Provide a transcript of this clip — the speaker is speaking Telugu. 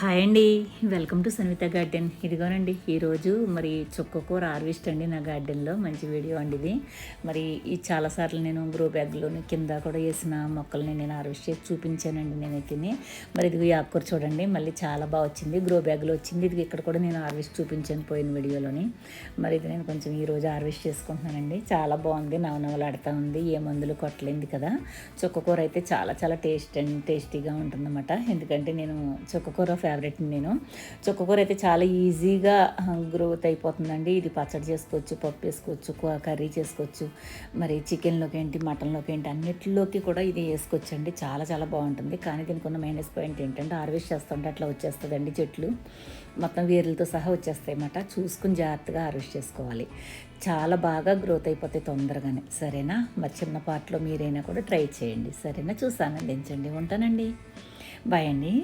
హాయ్ అండి, వెల్కమ్ టు సన్విత గార్డెన్. ఇదిగోనండి ఈరోజు మరి చుక్కకూర హార్వెస్ట్ అండి నా గార్డెన్లో. మంచి వీడియో అండి ఇది. మరి ఈ చాలాసార్లు నేను గ్రో బ్యాగ్లోని కింద కూడా వేసిన మొక్కల్ని నేను హార్వెస్ట్ చేసి చూపించానండి నేనైతే. మరి ఇది ఈ ఆకుకూర చూడండి, మళ్ళీ చాలా బాగా వచ్చింది, గ్రో బ్యాగ్లో వచ్చింది. ఇది ఇక్కడ కూడా నేను హార్వెస్ట్ చూపించాను పోయిన వీడియోలోని. మరి ఇది నేను కొంచెం ఈరోజు హార్వెస్ట్ చేసుకుంటున్నానండి. చాలా బాగుంది, నవనవలాడుతూ ఉంది, ఏ మందులు కొట్టలేంది కదా. చుక్కకూర అయితే చాలా చాలా టేస్టీగా ఉంటుందన్నమాట. ఎందుకంటే నేను చుక్కకూర ఫేవరెట్. నేను చుక్కకూర అయితే చాలా ఈజీగా గ్రోత్ అయిపోతుందండి. ఇది పచ్చడి చేసుకోవచ్చు, పప్పు వేసుకోవచ్చు, కర్రీ చేసుకోవచ్చు, మరి చికెన్లోకి ఏంటి, మటన్లోకి ఏంటి, అన్నిటిలోకి కూడా ఇది వేసుకోవచ్చండి. చాలా చాలా బాగుంటుంది. కానీ దీనికి ఉన్న మైనస్ పాయింట్ ఏంటంటే హార్వెస్ట్ చేస్తుంటే అట్లా వచ్చేస్తుందండి, చెట్లు మొత్తం వేర్లతో సహా వచ్చేస్తాయి అన్నమాట. చూసుకుని జాగ్రత్తగా హార్వెస్ట్ చేసుకోవాలి. చాలా బాగా గ్రోత్ అయిపోతాయి తొందరగానే. సరేనా? మరి చిన్న పార్ట్లో మీరైనా కూడా ట్రై చేయండి. సరేనా? చూసాను, అందించండి. ఉంటానండి. బాయ్ అండి.